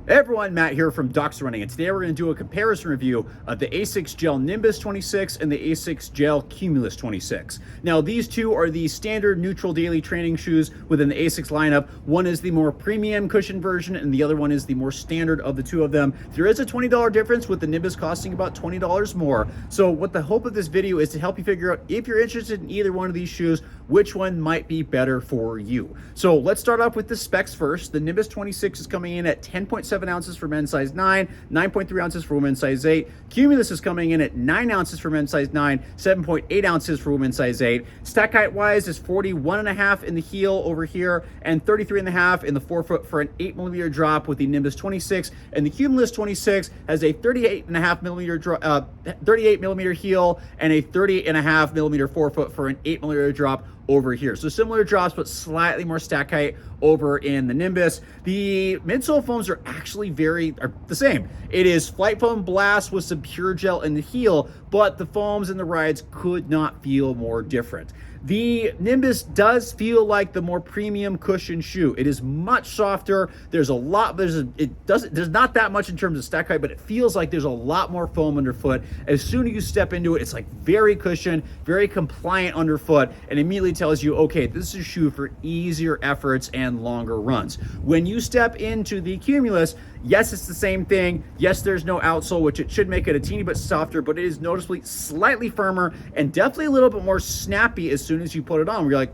Hey everyone, Matt here from Ducks Running, and today we're going to do a comparison review of the ASICS Gel-Nimbus 26 and the ASICS Gel-Cumulus 26. Now, these two are the standard neutral daily training shoes within the ASICS lineup. One is the more premium cushion version, and the other one is the more standard of the two of them. There is a $20 difference, with the Nimbus costing about $20 more. So what the hope of this video is to help you figure out, if you're interested in either one of these shoes, which one might be better for you. So let's start off with the specs first. The Nimbus 26 is coming in at 10.7 ounces for men's size 9, 9.3 ounces for women's size 8. Cumulus is coming in at 9 ounces for men's size 9, 7.8 ounces for women's size 8. Stack height wise is 41.5 in the heel over here and 33.5 in the forefoot for an 8mm drop with the Nimbus 26, and the Cumulus 26 has a 38mm heel and a 30.5mm forefoot for an 8mm drop over here. So similar drops, but slightly more stack height over in the Nimbus. The midsole foams are actually are the same. It is Flight Foam Blast with some pure gel in the heel, but the foams and the rides could not feel more different. The Nimbus does feel like the more premium cushion shoe. It is much softer. There's not that much in terms of stack height, but it feels like there's a lot more foam underfoot. As soon as you step into it, it's like very cushioned, very compliant underfoot, and immediately tells you, okay, this is a shoe for easier efforts and longer runs. When you step into the Cumulus, yes, it's the same thing. Yes, there's no outsole, which it should make it a teeny bit softer, but it is noticeably slightly firmer and definitely a little bit more snappy as soon as you put it on. You're like,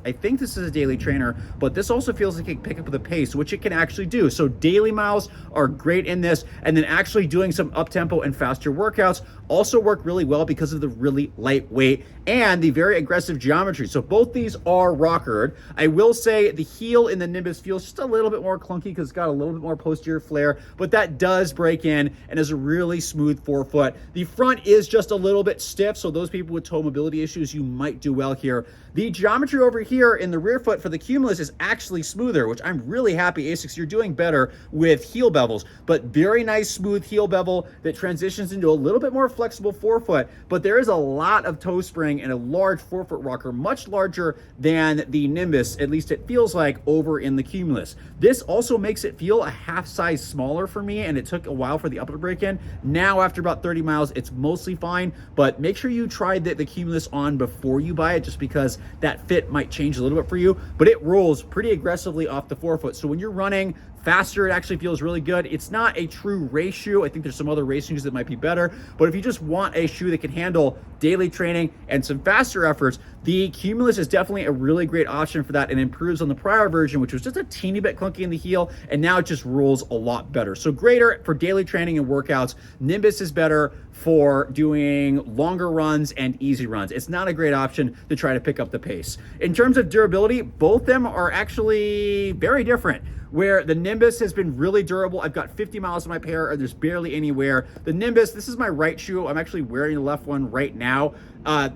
I think this is a daily trainer, but this also feels like it can pick up the pace, which it can actually do. So daily miles are great in this, and then actually doing some up-tempo and faster workouts also work really well because of the really lightweight and the very aggressive geometry. So both these are rockered. I will say the heel in the Nimbus feels just a little bit more clunky because it's got a little bit more posterior flare, but that does break in and is a really smooth forefoot. The front is just a little bit stiff, so those people with toe mobility issues, you might do well here. The geometry over here in the rear foot for the Cumulus is actually smoother, which I'm really happy. ASICS, you're doing better with heel bevels, but very nice smooth heel bevel that transitions into a little bit more flexible forefoot, but there is a lot of toe spring and a large forefoot rocker, much larger than the Nimbus, at least it feels like, over in the Cumulus. This also makes it feel a half size smaller for me, and it took a while for the upper break in. Now, after about 30 miles, it's mostly fine, but make sure you try the Cumulus on before you buy it, just because that fit might change a little bit for you, but it rolls pretty aggressively off the forefoot. So when you're running faster, it actually feels really good. It's not a true race shoe. I think there's some other race shoes that might be better, but if you just want a shoe that can handle daily training and some faster efforts, the Cumulus is definitely a really great option for that and improves on the prior version, which was just a teeny bit clunky in the heel, and now it just rolls a lot better. So greater for daily training and workouts. Nimbus is better for doing longer runs and easy runs. It's not a great option to try to pick up the pace. In terms of durability, both them are actually very different. Where the Nimbus has been really durable. I've got 50 miles in my pair and there's barely any wear. The Nimbus, this is my right shoe. I'm actually wearing the left one right now.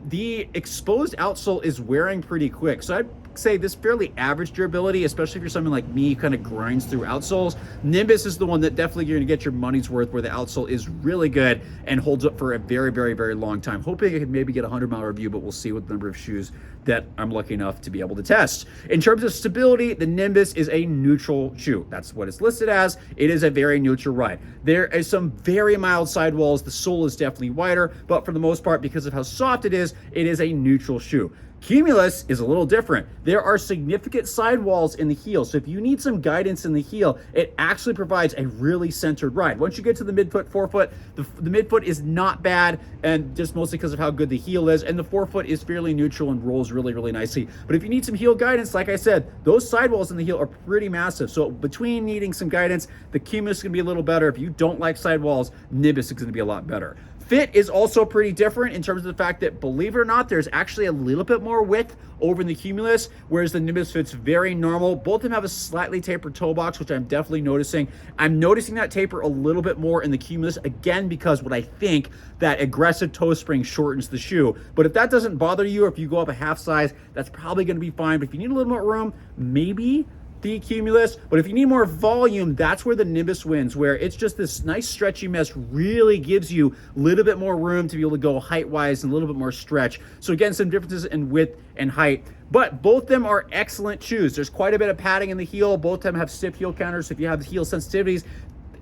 The exposed outsole is wearing pretty quick. So I'd say this fairly average durability, especially if you're someone like me, kind of grinds through outsoles. Nimbus is the one that definitely you're gonna get your money's worth, where the outsole is really good and holds up for a very, very, very long time. Hoping I could maybe get a 100-mile review, but we'll see with the number of shoes that I'm lucky enough to be able to test. In terms of stability, the Nimbus is a neutral shoe. That's what it's listed as. It is a very neutral ride. There is some very mild sidewalls. The sole is definitely wider, but for the most part, because of how soft it is a neutral shoe. Cumulus is a little different. There are significant sidewalls in the heel, so if you need some guidance in the heel, it actually provides a really centered ride. Once you get to the midfoot, forefoot, the midfoot is not bad, and just mostly because of how good the heel is, and the forefoot is fairly neutral and rolls really, really nicely. But if you need some heel guidance, like I said, those sidewalls in the heel are pretty massive. So between needing some guidance, the Cumulus is gonna be a little better. If you don't like sidewalls, Nimbus is gonna be a lot better. Fit is also pretty different in terms of the fact that, believe it or not, there's actually a little bit more width over in the Cumulus, whereas the Nimbus fits very normal. Both of them have a slightly tapered toe box, which I'm definitely noticing. I'm noticing that taper a little bit more in the Cumulus, again, because what I think that aggressive toe spring shortens the shoe. But if that doesn't bother you, or if you go up a half size, that's probably gonna be fine. But if you need a little more room, maybe the Cumulus, but if you need more volume, that's where the Nimbus wins, where it's just this nice stretchy mesh, really gives you a little bit more room to be able to go height-wise and a little bit more stretch. So again, some differences in width and height, but both of them are excellent shoes. There's quite a bit of padding in the heel. Both of them have stiff heel counters. So if you have heel sensitivities,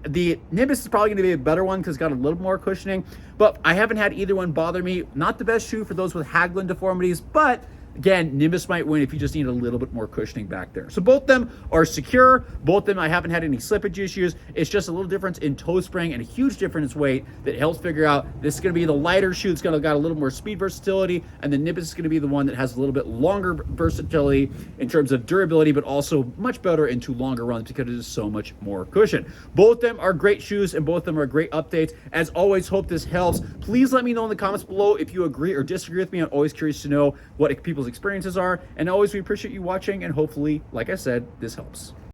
the Nimbus is probably going to be a better one because it's got a little more cushioning, but I haven't had either one bother me. Not the best shoe for those with Haglund deformities, but again, Nimbus might win if you just need a little bit more cushioning back there. So both of them are secure. Both of them, I haven't had any slippage issues. It's just a little difference in toe spring and a huge difference in weight that helps figure out this is going to be the lighter shoe. It's going to got a little more speed versatility, and the Nimbus is going to be the one that has a little bit longer versatility in terms of durability, but also much better into longer runs because it is so much more cushion. Both of them are great shoes, and both of them are great updates. As always, hope this helps. Please let me know in the comments below if you agree or disagree with me. I'm always curious to know what people's experiences are, and always we appreciate you watching, and hopefully, like I said, this helps.